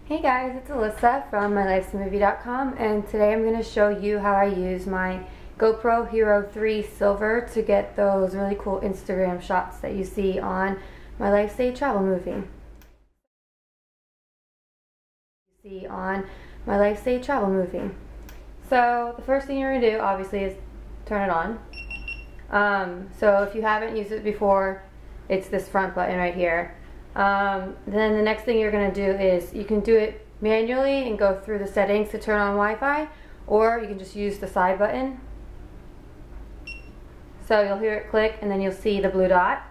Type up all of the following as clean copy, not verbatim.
Hey guys, it's Alyssa from MyLifesATravelMovie.com, and today I'm going to show you how I use my GoPro Hero 3 Silver to get those really cool Instagram shots that you see on MyLifesATravelMovie. So the first thing you're going to do, obviously, is turn it on. So if you haven't used it before, it's this front button right here. Then the next thing you're going to do is you can do it manually and go through the settings to turn on Wi-Fi, or you can just use the side button. So you'll hear it click and then you'll see the blue dot.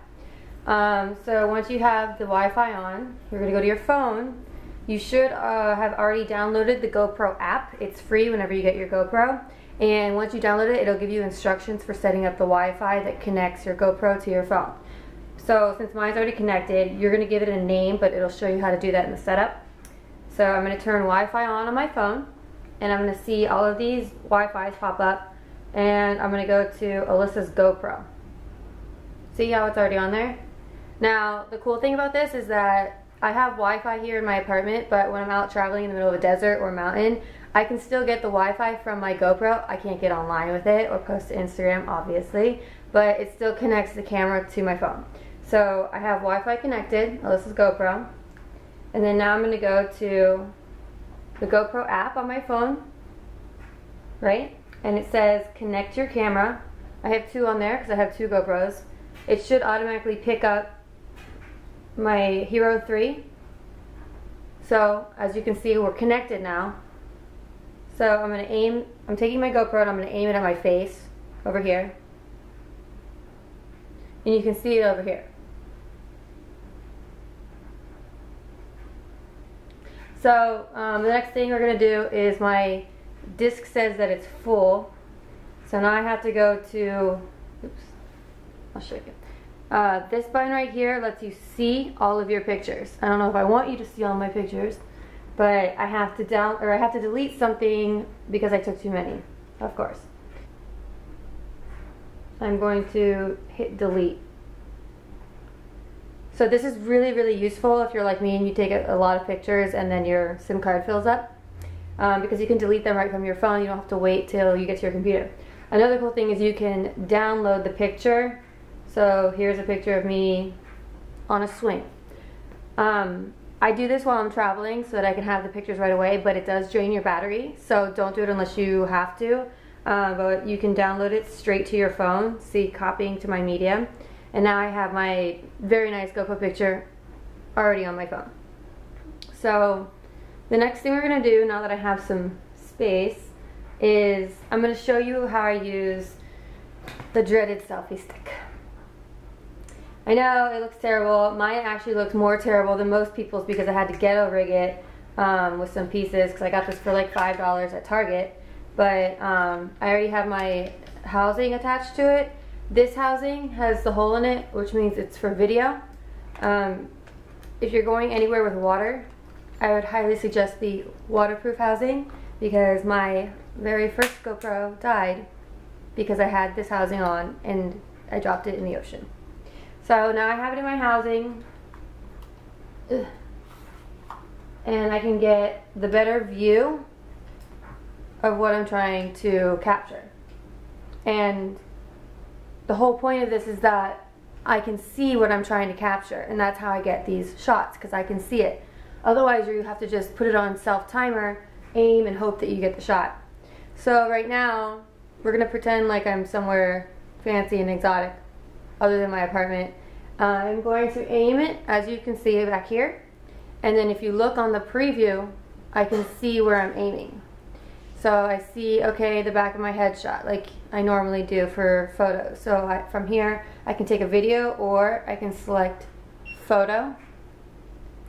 So once you have the Wi-Fi on, you're going to go to your phone. You should have already downloaded the GoPro app. It's free whenever you get your GoPro. And once you download it, it'll give you instructions for setting up the Wi-Fi that connects your GoPro to your phone. So since mine's already connected, you're going to give it a name, but it'll show you how to do that in the setup. So I'm going to turn Wi-Fi on my phone, and I'm going to see all of these Wi-Fis pop up, and I'm going to go to Alyssa's GoPro. See how it's already on there? Now, the cool thing about this is that I have Wi-Fi here in my apartment, but when I'm out traveling in the middle of a desert or mountain, I can still get the Wi-Fi from my GoPro. I can't get online with it or post to Instagram, obviously, but it still connects the camera to my phone. So I have Wi-Fi connected, Alyssa's GoPro, and then now I'm going to go to the GoPro app on my phone, right? And it says connect your camera. I have two on there because I have two GoPros. It should automatically pick up my Hero 3. So as you can see, we're connected now. So I'm going to aim, I'm taking my GoPro and I'm going to aim it at my face over here. And you can see it over here. So the next thing we're going to do is my disc says that it's full. So now I have to go to, oops, I'll show you. This button right here lets you see all of your pictures. I don't know if I want you to see all my pictures, but I have to delete something because I took too many, of course. I'm going to hit delete. So this is really, really useful if you're like me and you take a lot of pictures and then your SIM card fills up, because you can delete them right from your phone. You don't have to wait till you get to your computer. Another cool thing is you can download the picture. So here's a picture of me on a swing. I do this while I'm traveling so that I can have the pictures right away, but it does drain your battery, so don't do it unless you have to. But you can download it straight to your phone. See, copying to my media. And now I have my very nice GoPro picture already on my phone. So the next thing we're going to do, now that I have some space, is I'm going to show you how I use the dreaded selfie stick. I know it looks terrible. Mine actually looks more terrible than most people's because I had to ghetto rig it with some pieces because I got this for like $5 at Target. But I already have my housing attached to it. This housing has the hole in it, which means it's for video. If you're going anywhere with water, I would highly suggest the waterproof housing because my very first GoPro died because I had this housing on and I dropped it in the ocean. So now I have it in my housing. Ugh. And I can get the better view of what I'm trying to capture. And the whole point of this is that I can see what I'm trying to capture, and that's how I get these shots, because I can see it. Otherwise, you have to just put it on self-timer, aim, and hope that you get the shot. So right now, we're going to pretend like I'm somewhere fancy and exotic, other than my apartment. I'm going to aim it, as you can see back here, and then if you look on the preview, I can see where I'm aiming. So I see, okay, the back of my head shot, like I normally do for photos. So from here, I can take a video or I can select photo,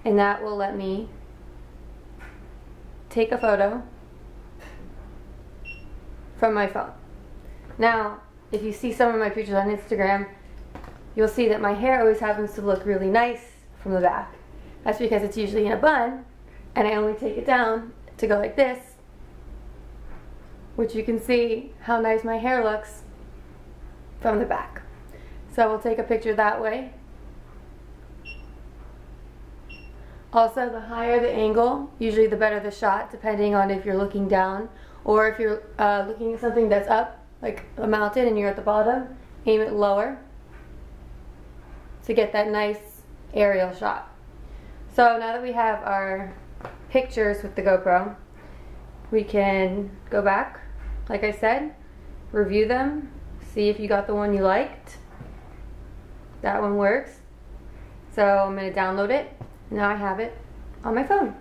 and that will let me take a photo from my phone. Now, if you see some of my pictures on Instagram, you'll see that my hair always happens to look really nice from the back. That's because it's usually in a bun, and I only take it down to go like this, which you can see how nice my hair looks from the back. So we'll take a picture that way. Also, the higher the angle, usually the better the shot, depending on if you're looking down or if you're looking at something that's up, like a mountain, and you're at the bottom, aim it lower to get that nice aerial shot. So now that we have our pictures with the GoPro, we can go back, like I said, review them, see if you got the one you liked. That one works. So I'm going to download it. Now I have it on my phone.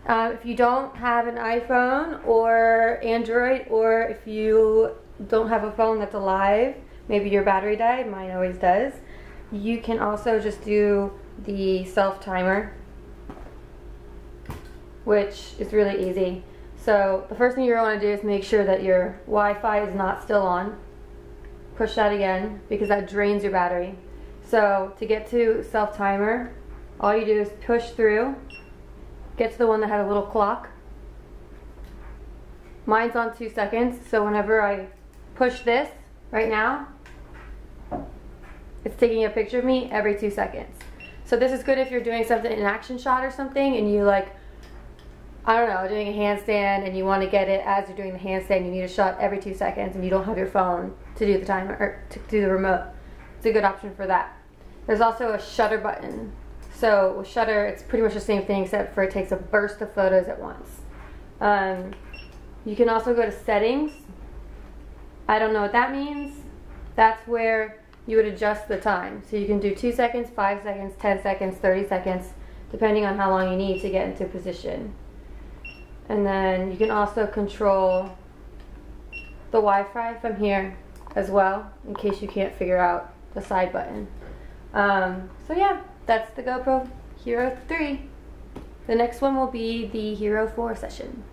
If you don't have an iPhone or Android, or if you don't have a phone that's alive, maybe your battery died, mine always does, you can also just do the self timer, which is really easy. So the first thing you're going to do is make sure that your Wi-Fi is not still on. Push that again, because that drains your battery. So to get to self timer, all you do is push through, get to the one that had a little clock. Mine's on 2 seconds, so whenever I push this right now, it's taking a picture of me every 2 seconds. So this is good if you're doing something, an action shot or something, and you like, I don't know, doing a handstand and you want to get it as you're doing the handstand, you need a shot every 2 seconds and you don't have your phone to do the timer, or to do the remote. It's a good option for that. There's also a shutter button. So with shutter, it's pretty much the same thing, except for it takes a burst of photos at once. You can also go to settings. I don't know what that means. That's where you would adjust the time. So you can do 2 seconds, 5 seconds, 10 seconds, 30 seconds, depending on how long you need to get into position. And then you can also control the Wi-Fi from here as well, in case you can't figure out the side button. So yeah, that's the GoPro Hero 3. The next one will be the Hero 4 session.